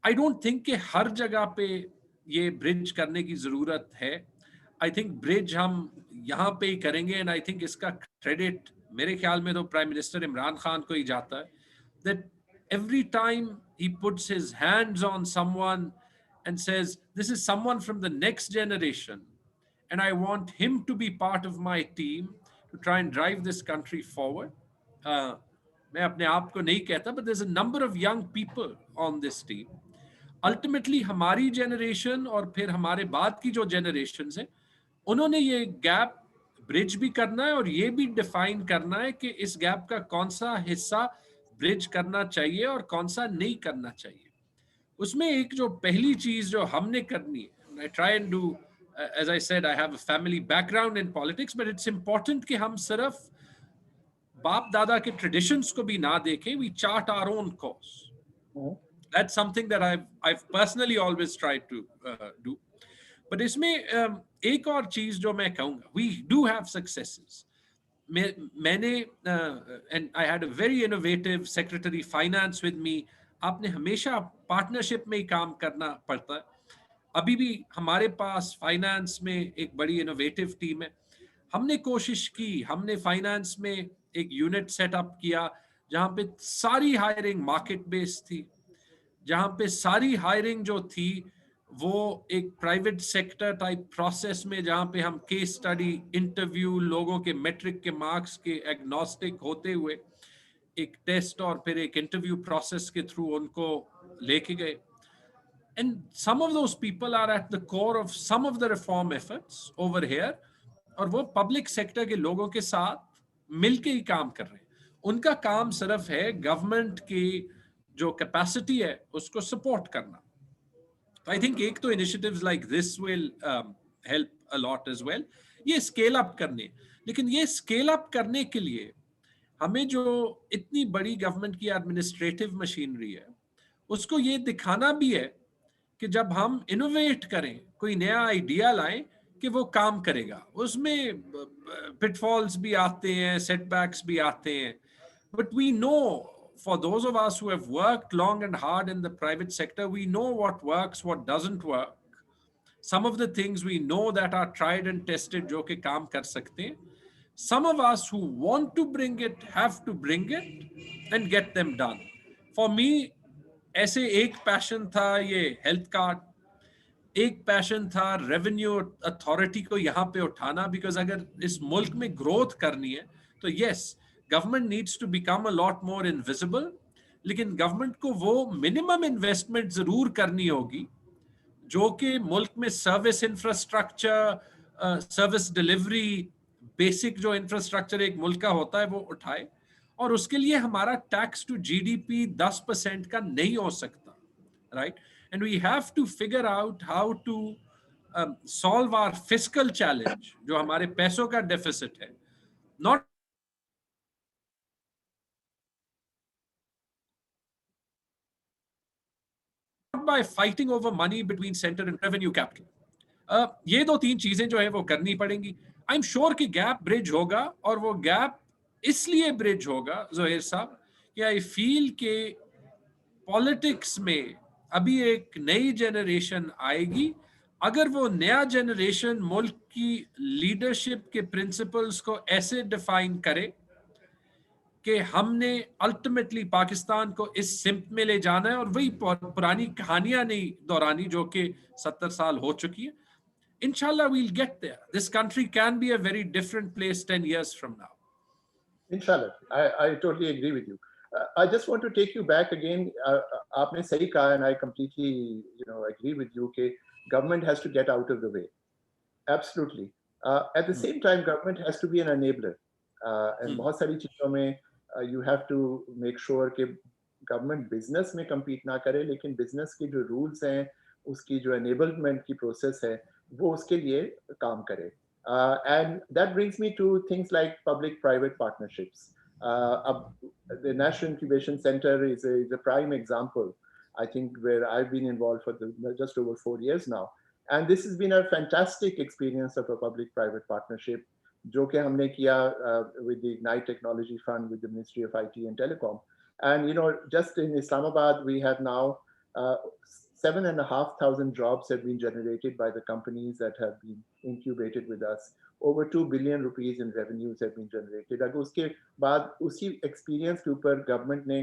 आई डोंट थिंक कि हर जगह पे ये ब्रिज करने की जरूरत है. आई थिंक ब्रिज हम यहाँ पे ही करेंगे. एंड आई थिंक इसका क्रेडिट मेरे ख्याल में तो प्राइम मिनिस्टर इमरान खान को ही जाता है, that every time he puts his hands on someone and says, this is someone from the next generation, and I want him to be part of my team to try and drive this country forward. मैं अपने आप को नहीं कहता, but there's a number of young people on this team. Ultimately, हमारी generation और फिर हमारे बाद की जो generations हैं, उन्होंने ये गैप ब्रिज भी करना है और ये भी डिफाइन करना है कि इस गैप का कौन सा हिस्सा ब्रिज करना चाहिए और कौन सा नहीं करना चाहिए. उसमें एक जो पहली चीज जो हमने करनी है, I try and do, as I said, I have a family background in politics, but it's important कि हम सिर्फ बाप दादा के ट्रेडिशंस को भी ना देखें. We chart our own course. That's something that I've personally always tried to do. But इसमें एक और चीज जो मैं कहूंगा, वी डू हैव सक्सेसेस. मैंने and I had a very innovative secretary finance with me. आपने हमेशा पार्टनरशिप में ही काम करना पड़ता है. अभी भी हमारे पास फाइनेंस में एक बड़ी इनोवेटिव टीम है. हमने कोशिश की, हमने फाइनेंस में एक यूनिट सेटअप किया जहां पे सारी हायरिंग मार्केट बेस्ड थी, जहां पे सारी हायरिंग जो थी वो एक प्राइवेट सेक्टर टाइप प्रोसेस में, जहां पे हम केस स्टडी, इंटरव्यू, लोगों के मेट्रिक के मार्क्स के एग्नोस्टिक होते हुए एक टेस्ट और फिर एक इंटरव्यू प्रोसेस के थ्रू उनको लेके गए. And some of those people are at the core of some of the reform efforts over here, और वो पब्लिक सेक्टर के लोगों के साथ मिलके ही काम कर रहे हैं. उनका काम सिर्फ है गवर्नमेंट की जो कैपेसिटी है उसको सपोर्ट करना. I think एक तो initiatives like this will help a lot as well. ये scale up करने, लेकिन ये scale up करने के लिए हमें जो इतनी बड़ी गवर्नमेंट की एडमिनिस्ट्रेटिव मशीनरी है, उसको ये दिखाना भी है कि जब हम इनोवेट करें, कोई नया आइडिया लाएं कि वो काम करेगा, उसमें पिटफॉल्स भी आते हैं, सेटबैक्स भी आते हैं, but we know, for those of us who have worked long and hard in the private sector, we know what works, what doesn't work. Some of the things we know that are tried and tested जो कि काम कर सकते हैं. Some of us who want to bring it have to bring it and get them done. For me, ऐसे एक passion था ये हेल्थ कार्ड, एक पैशन था रेवेन्यू अथॉरिटी को यहाँ पे उठाना, बिकॉज अगर इस मुल्क में ग्रोथ करनी है तो yes, government needs to become a lot more invisible, लेकिन गवर्नमेंट को वो मिनिमम इन्वेस्टमेंट जरूर करनी होगी जो कि मुल्क में service infrastructure, service delivery, basic जो इंफ्रास्ट्रक्चर एक मुल्क का होता है वो उठाए. और उसके लिए हमारा टैक्स टू जीडीपी 10% का नहीं हो सकता, right? And we have to figure out how to solve our fiscal challenge, जो हमारे पैसों का deficit है, not by fighting over money between center and revenue capital. ये दो तीन चीजें जो है वो करनी पड़ेंगी. I'm sure कि गैप ब्रिज होगा, और वो गैप इसलिए ब्रिज होगा जोहेर साहब कि I feel कि पॉलिटिक्स में अभी एक नई जनरेशन आएगी. अगर वो नया जनरेशन मुल्क की लीडरशिप के प्रिंसिपल्स को ऐसे डिफाइन करे कि हमने अल्टीमेटली पाकिस्तान को इस सिम्त में ले जाना है और वही पुरानी कहानियां नहीं दोहरानी जो कि 70 साल हो चुकी है. Inshallah, we'll get there. This country can be a very different place 10 years from now. Inshallah, I totally agree with you. I just want to take you back again. आपने सही कहा, and I completely agree with you कि government has to get out of the way. Absolutely. At the same time, government has to be an enabler. And बहुत सारी चीजों में you have to make sure कि government business में compete ना करे, लेकिन business की जो rules हैं, उसकी जो enablement की process है, वो उसके लिए काम करे. And that brings me to things like public-private partnerships. The National Incubation Center is a prime example, I think, where I've been involved for just over 4 years now. And this has been a fantastic experience of a public-private partnership, जो कि हमने किया with the Ignite Technology Fund, with the Ministry of IT and Telecom. And just in Islamabad, we have now 7,500 jobs have been generated by the companies that have been incubated with us. Over 2 billion rupees in revenues have been generated. अगर उसके बाद उसी experience के ऊपर government ने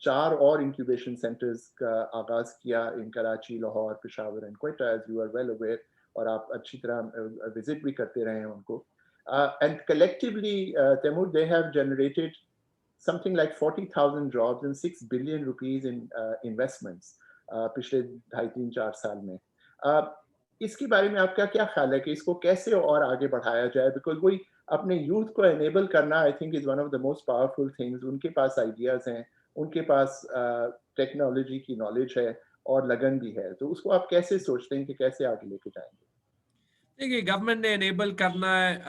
4 और incubation centers का आगाज किया in Karachi, Lahore, Peshawar and Quetta, as you are well aware, और आप अच्छी तरह visit भी करते रहे हैं उनको. And collectively, Taimur, they have generated something like 40,000 jobs and 6 billion rupees in investments पिछले 2.5-3-4 साल में. इसके बारे में आपका क्या ख्याल है कि इसको कैसे और आगे बढ़ाया जाए? बिकॉज वही अपने यूथ को एनेबल करना I think is one of the most powerful things. उनके पास आइडियाज हैं, उनके पास टेक्नोलॉजी की नॉलेज है और लगन भी है, तो उसको आप कैसे सोचते हैं कि कैसे आगे लेके जाएंगे? देखिए, गवर्नमेंट ने एनेबल करना है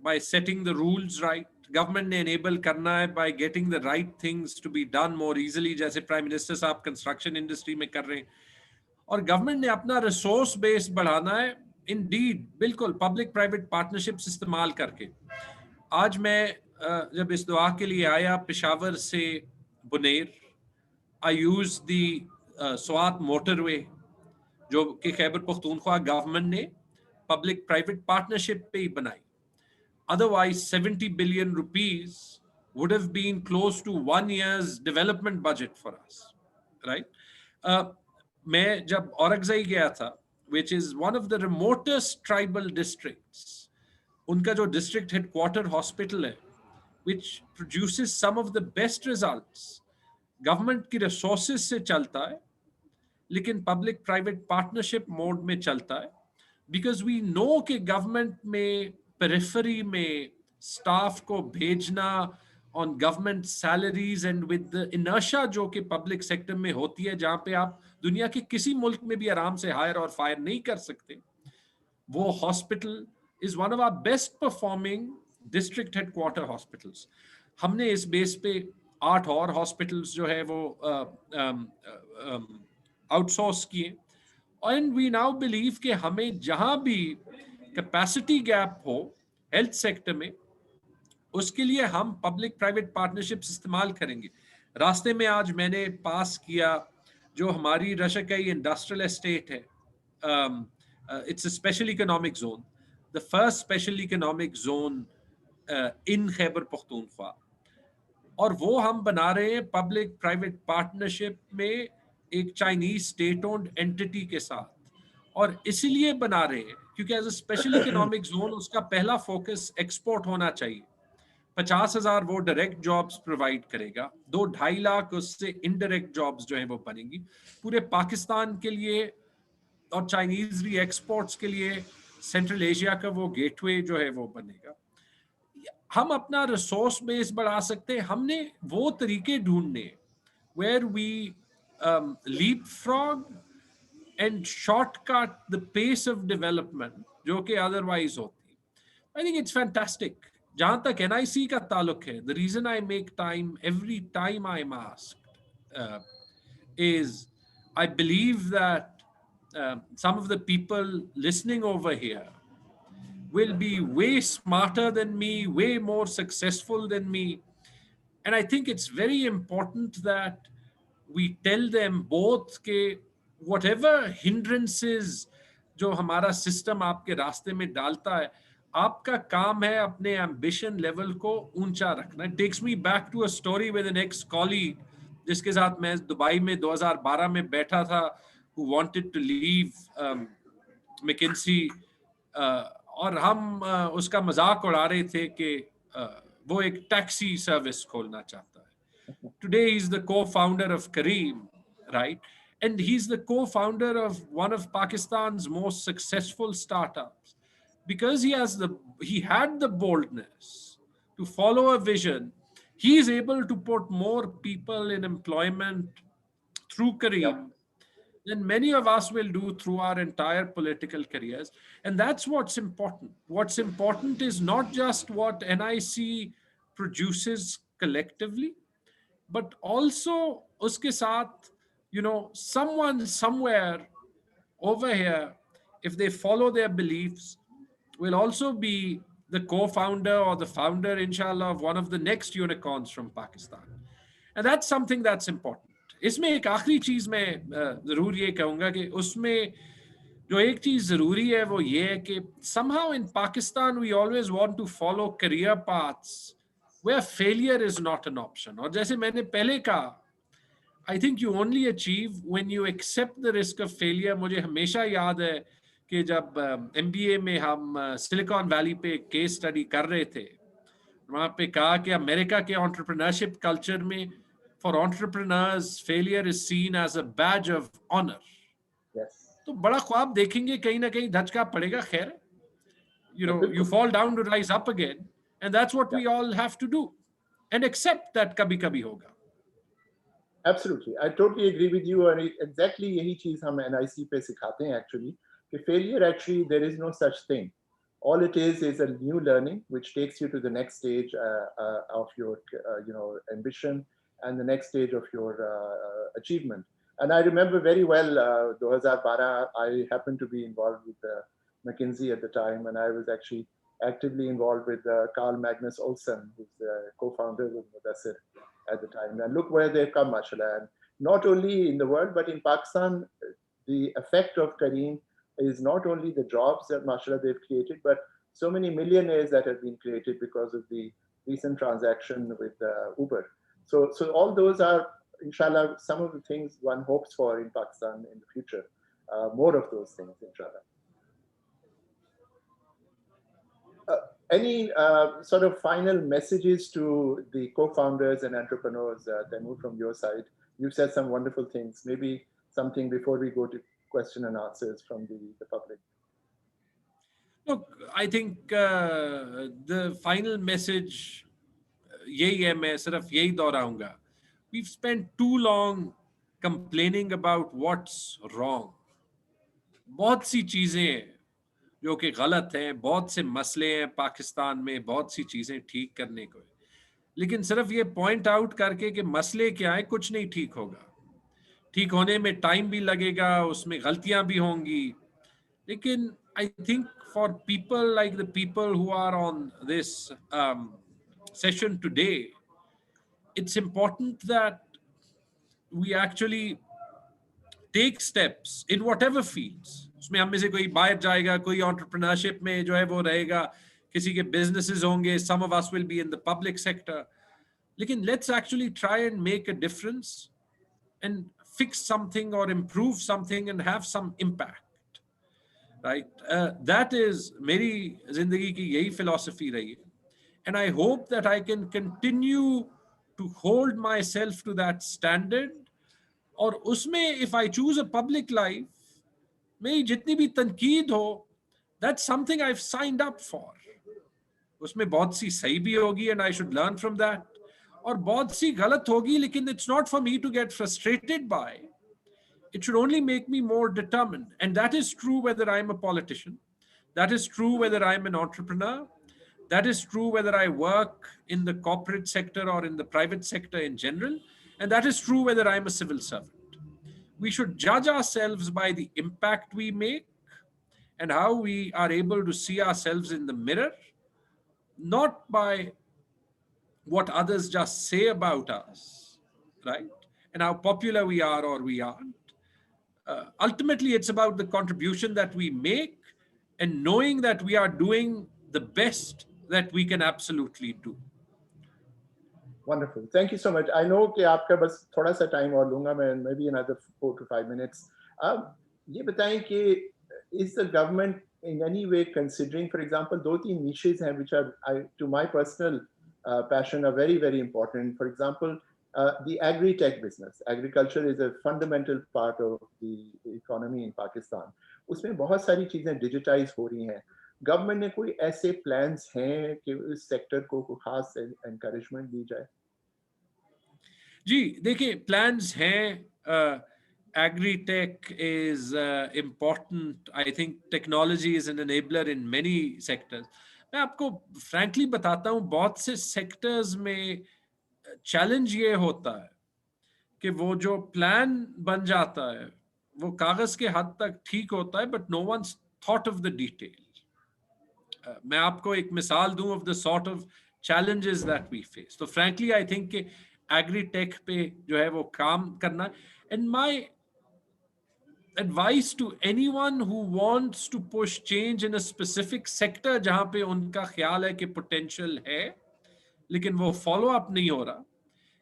by setting the rules right. Government ने एनेबल करना है by getting the right things to be done more easily, जैसे प्राइम मिनिस्टर साहब कंस्ट्रक्शन इंडस्ट्री में कर रहे हैं. और गवर्नमेंट ने अपना रिसोर्स बेस बढ़ाना है, इंडीड, बिल्कुल, पब्लिक प्राइवेट पार्टनरशिप्स इस्तेमाल करके. आज मैं जब इस दुआ के लिए आया पेशावर से बुनेर, आई यूज द स्वात मोटरवे जो कि खैबर पख्तूनख्वा गवर्नमेंट ने पब्लिक प्राइवेट पार्टनरशिप पे ही बनाई. Otherwise, 70 billion rupees would have been close to 1 year's development budget for us, right? मैं जब औरंगज़ई गया था, which is one of the remotest tribal districts, उनका जो district headquarter hospital है, which produces some of the best results, government की resources से चलता है, लेकिन public private partnership mode में चलता है, because we know कि government में पेरिफेरी में स्टाफ को भेजना on government salaries and with the inertia जो कि पब्लिक सेक्टर में होती है, जहां पे आप दुनिया के किसी मुल्क में भी आराम से हायर और फायर नहीं कर सकते, वो hospital is one of our best performing district headquarter hospitals. हमने इस बेस पे 8 और हॉस्पिटल्स जो है वो आउटसोर्स किए, एंड वी नाउ बिलीव कि हमें जहां भी कैपेसिटी गैप हो हेल्थ सेक्टर में, उसके लिए हम पब्लिक प्राइवेट पार्टनरशिप्स इस्तेमाल करेंगे। रास्ते में आज मैंने पास किया जो हमारी रशकई इंडस्ट्रियल एस्टेट है, it's a special economic zone, the first special economic zone इन खैबर पख्तूनख्वा, और वो हम बना रहे हैं पब्लिक प्राइवेट पार्टनरशिप में एक चाइनीज स्टेट ओन्ड एंटिटी के साथ। और इसीलिए बना रहे हैं क्योंकि as a special economic zone उसका पहला फोकस एक्सपोर्ट होना चाहिए। 50,000 वो डायरेक्ट जॉब्स प्रोवाइड करेगा, 2-2.5 लाख उससे इनडायरेक्ट जॉब्स जो है वो बनेंगी पूरे पाकिस्तान के लिए, और चाइनीज री एक्सपोर्ट्स के लिए सेंट्रल एशिया का वो गेटवे जो है वो बनेगा। हम अपना रिसोर्स बेस बढ़ा सकते हैं, हमने वो तरीके ढूंढने where we leapfrog and shortcut the pace of development जो कि otherwise होती। I think it's fantastic. जहां तक NIC का ताल्लुक है, the reason I make time every time I'm asked is I believe that some of the people listening over here will be way smarter than me, way more successful than me. And I think it's very important that we tell them both कि whatever hindrances जो हमारा system आपके रास्ते में डालता है, आपका काम है अपने एम्बिशन लेवल को ऊंचा रखना। It takes me back to a story with an ex-colleague जिसके साथ मैं दुबई में 2012 में बैठा था, who wanted to leave McKinsey, और हम उसका मजाक उड़ा रहे थे कि वो एक टैक्सी सर्विस खोलना चाहता है। Today he's the co-founder of Careem, right? And he's the co-founder of one of Pakistan's most successful startups because he had the boldness to follow a vision. He is able to put more people in employment through Careem than many of us will do through our entire political careers. And that's what's important. What's important is not just what NIC produces collectively, but also uske saath, someone somewhere over here, if they follow their beliefs, will also be the co-founder or the founder, inshallah, of one of the next unicorns from Pakistan. And that's something that's important. इसमें एक आखिरी चीज मैं जरूर ये कहूंगा कि उसमें जो एक चीज जरूरी है वो ये है कि somehow in Pakistan we always want to follow career paths where failure is not an option. और जैसे मैंने पहले कहा, I think you only achieve when you accept the risk of failure. मुझे हमेशा याद है कि जब MBA में हम सिलिकॉन वैली पे केस स्टडी कर रहे थे, वहां पे कहा कि अमेरिका के एंटरप्रेन्योरशिप कल्चर में for entrepreneurs failure is seen as a badge of honor. Yes. तो बड़ा ख्वाब देखेंगे, कहीं ना कहीं धचका पड़ेगा, खैर, you fall down to rise up again, and that's what we all have to do and accept that कभी कभी होगा. Absolutely, I totally agree with you, and exactly यही चीज हम NIC पे सिखाते हैं actually, कि failure actually there is no such thing. All it is a new learning which takes you to the next stage of your ambition and the next stage of your achievement. And I remember very well 2012, I happened to be involved with McKinsey at the time, and I was actually actively involved with Carl Magnus Olsen, who's the co-founder with Mudassir at the time. And look where they've come, mashallah. And not only in the world, but in Pakistan, the effect of Careem is not only the jobs that mashallah they've created, but so many millionaires that have been created because of the recent transaction with Uber. So all those are, inshallah, some of the things one hopes for in Pakistan in the future. More of those things, inshallah. Any sort of final messages to the co-founders and entrepreneurs, Taimur, from your side? You've said some wonderful things. Maybe something before we go to question and answers from the public. Look, I think the final message यही है, मैं सिर्फ यही दोहराऊंगा. We've spent too long complaining about what's wrong. बहुत सी चीजें हैं जो कि गलत हैं, बहुत से मसले हैं पाकिस्तान में, बहुत सी चीजें ठीक करने को है, लेकिन सिर्फ ये पॉइंट आउट करके कि मसले क्या है, कुछ नहीं ठीक होगा. ठीक होने में टाइम भी लगेगा, उसमें गलतियां भी होंगी, लेकिन I think for people like the people who are on this session today, it's important that we actually take steps in whatever fields. उसमें हम में से कोई बाहर जाएगा, कोई entrepreneurship में जो है वो रहेगा, किसी के businesses होंगे, some of us will be in the public sector. लेकिन let's actually try and make a difference and fix something or improve something and have some impact, right? That is मेरी जिंदगी की यही philosophy रही है, and I hope that I can continue to hold myself to that standard. और उसमें if I choose a public life, मेरी जितनी भी तनकीद हो, that's something I've signed up for. उसमें बहुत सी सही भी होगी and I should learn from that, और बहुत सी गलत होगी, लेकिन it's not for me to get frustrated by. It should only make me more determined. And that is true whether I'm a politician. That is true whether I'm an entrepreneur. That is true whether I work in the corporate sector or in the private sector in general. And that is true whether I'm a civil servant. We should judge ourselves by the impact we make and how we are able to see ourselves in the mirror, not by what others just say about us, right? And how popular we are or we aren't. Ultimately, it's about the contribution that we make and knowing that we are doing the best that we can absolutely do. Wonderful. Thank you so much. I know कि आपका बस थोड़ा सा time और लूंगा मैं, maybe another 4 to 5 minutes. ये बताएं कि is the government in any way considering, for example, 2-3 niches हैं which are, to my personal passion, are very, very important. For example, the agri-tech business. Agriculture is a fundamental part of the economy in Pakistan. उसमें बहुत सारी चीजें digitize हो रही हैं. Government ने कोई ऐसे प्लान्स हैं कि इस सेक्टर को खास एनकरेजमेंट दी जाए? जी देखिए, प्लान्स हैं. Agri-tech is important. I think technology is an enabler in many sectors. मैं आपको frankly बताता हूँ, बहुत से sectors में challenge ये होता है कि वो जो plan बन जाता है वो कागज के हद तक ठीक होता है, but no one's thought of the detail. मैं आपको एक मिसाल दूं of the sort of challenges that we face. So frankly, I think कि agri-tech पे जो है वो काम करना. And my advice to anyone who wants to push change in a specific sector जहां पे उनका ख्याल है कि potential है लेकिन वो follow up नहीं हो रहा,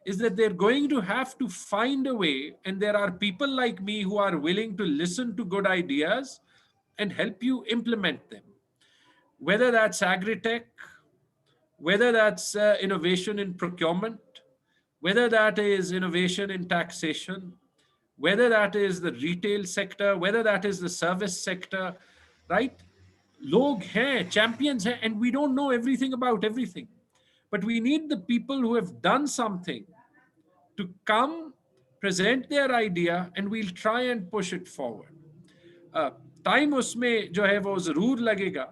is that they're going to have to find a way, and there are people like me who are willing to listen to good ideas and help you implement them. Whether that's agri-tech, whether that's innovation in procurement, whether that is innovation in taxation, whether that is the retail sector, whether that is the service sector, right? Log hain, champions hain, and we don't know everything about everything. But we need the people who have done something to come, present their idea, and we'll try and push it forward. Time उसमें जो है वो जरूर लगेगा,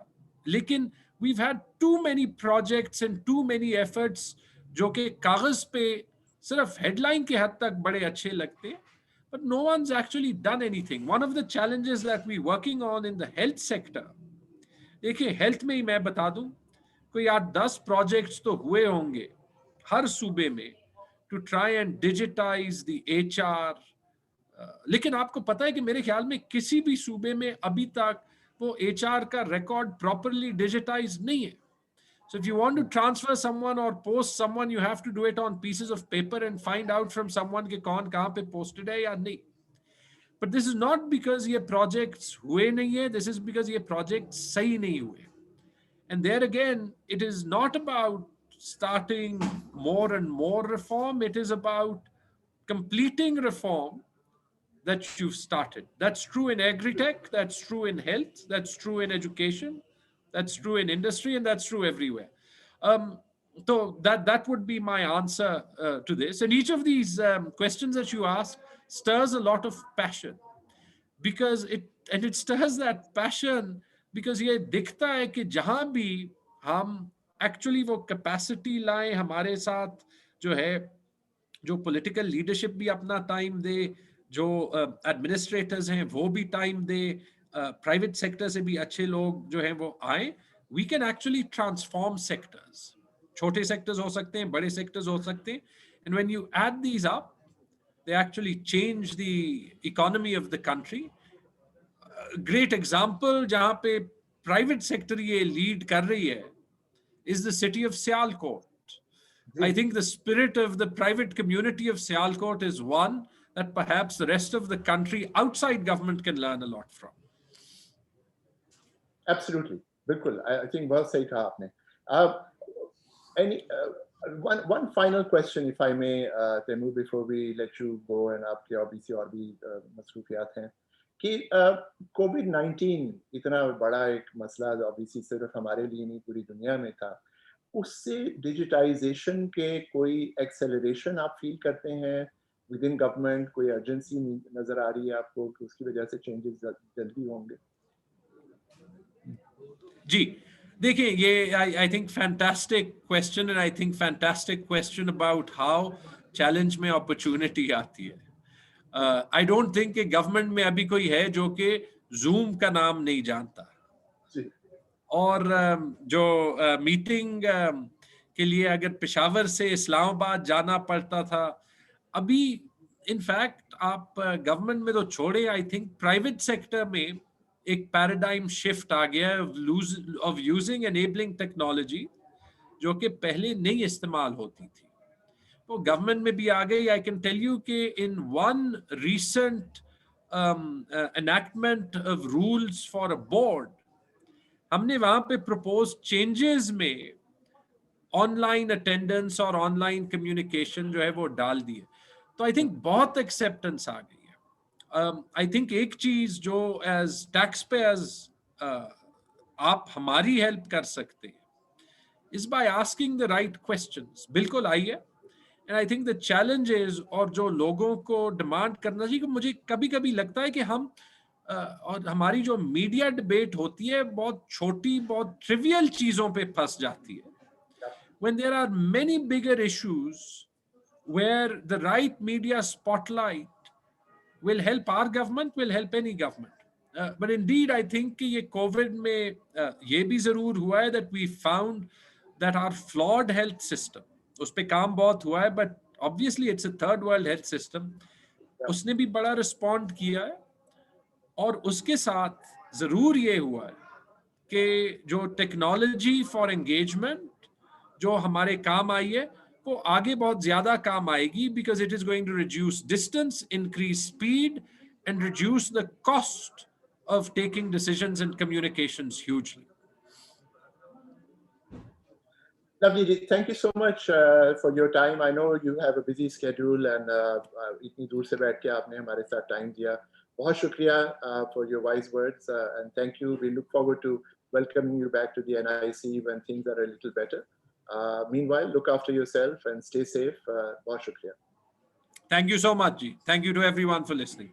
लेकिन we've had too many projects and too many efforts जो कि कागज पे सिर्फ हेडलाइन के हद तक बड़े अच्छे लगते हैं, but no one's actually done anything. One of the challenges that we're working on in the health sector, देखिए हेल्थ में ही मैं बता दूं, कोई 8-10 प्रोजेक्ट्स तो हुए होंगे हर सूबे में to try and digitize the HR. लेकिन आपको पता है कि मेरे ख्याल में किसी भी सूबे में अभी तक वो HR का रिकॉर्ड प्रॉपरली डिजिटाइज नहीं है. So if you want to transfer someone or post someone, you have to do it on pieces of paper and find out from someone कि कौन कहाँ पे posted है या नहीं. But this is not because ये projects हुए नहीं है, this is because ये projects सही नहीं हुए. And there again, it is not about starting more and more reform, it is about completing reform that you've started. That's true in agri-tech, that's true in health, that's true in education, that's true in industry, and that's true everywhere. So that would be my answer to this. And each of these questions that you ask stirs a lot of passion, because it stirs that passion because ये दिखता है कि जहां भी हम actually वो capacity लाएं, हमारे साथ जो है जो पॉलिटिकल लीडरशिप भी अपना टाइम दे, जो एडमिनिस्ट्रेटर्स हैं वो भी टाइम दे, प्राइवेट सेक्टर से भी अच्छे लोग जो हैं वो आए, we can actually transform sectors. छोटे सेक्टर्स हो सकते हैं, बड़े सेक्टर्स हो सकते हैं, and when you add these up they actually change the economy of the country. Great example जहां पे private sector ये lead कर रही है is the city of Sialkot. I think the spirit of the private community of Sialkot is one that perhaps the rest of the country outside government can learn a lot from. Absolutely, बिल्कुल. I think बहुत सही कहा आपने. Any one final question, if I may, Taimur, before we let you go, and आपके obviously और भी मसरूफियात हैं, कि COVID-19 इतना बड़ा एक मसला obviously सिर्फ हमारे लिए नहीं पूरी दुनिया में था, उससे डिजिटाइजेशन के कोई एक्सेलरेशन आप फील करते हैं विद इन गवर्नमेंट? कोई अर्जेंसी नजर आ रही है आपको कि उसकी वजह से चेंजेस जल्दी होंगे? जी, देखिए, ये I think fantastic question, and I think fantastic question about how challenge में अपॉर्चुनिटी आती है. आई डोंट थिंक कि गवर्नमेंट में अभी कोई है जो कि जूम का नाम नहीं जानता. और जो मीटिंग के लिए अगर पेशावर से इस्लामाबाद जाना पड़ता था, अभी इनफैक्ट आप गवर्नमेंट में तो छोड़े, आई थिंक प्राइवेट सेक्टर में एक पैराडाइम शिफ्ट आ गया ऑफ यूजिंग एनेबलिंग टेक्नोलॉजी जो कि पहले नहीं इस्तेमाल होती थी, तो गवर्नमेंट में भी आ गई. आई कैन टेल यू कि in one recent enactment of rules for a board, हमने वहां पे प्रपोज चेंजेस में ऑनलाइन अटेंडेंस और ऑनलाइन कम्युनिकेशन जो है वो डाल दिए. तो आई थिंक बहुत एक्सेप्टेंस आ गई है. आई थिंक एक चीज जो एज टैक्स पेयर्स आप हमारी हेल्प कर सकते हैं is by asking the right questions. बिल्कुल आई है, and I think the challenge is, और जो लोगों को डिमांड करना चाहिए, कि मुझे कभी कभी लगता है कि हम और हमारी जो मीडिया डिबेट होती है बहुत छोटी, बहुत ट्रिवियल चीजों पे फंस जाती है. When there are many bigger issues where the right media spotlight will help our government, will help any government. But indeed, I think कि ये COVID में ये भी जरूर हुआ है that we found that our flawed health system, उस पे काम बहुत हुआ है, but obviously it's a third world health system, उसने भी बड़ा respond किया है. और उसके साथ जरूर ये हुआ है कि जो टेक्नोलॉजी फॉर एंगेजमेंट जो हमारे काम आई है वो आगे बहुत ज्यादा काम आएगी, because it is going to reduce distance, increase speed and reduce the cost of taking decisions and communications hugely. Lovely. Thank you so much for your time. I know you have a busy schedule, and इतनी दूर से बैठ के आपने हमारे साथ time दिया. बहुत शुक्रिया for your wise words, and thank you. We look forward to welcoming you back to the NIC when things are a little better. Meanwhile, look after yourself and stay safe. बहुत शुक्रिया. Thank you so much, Ji. Thank you to everyone for listening.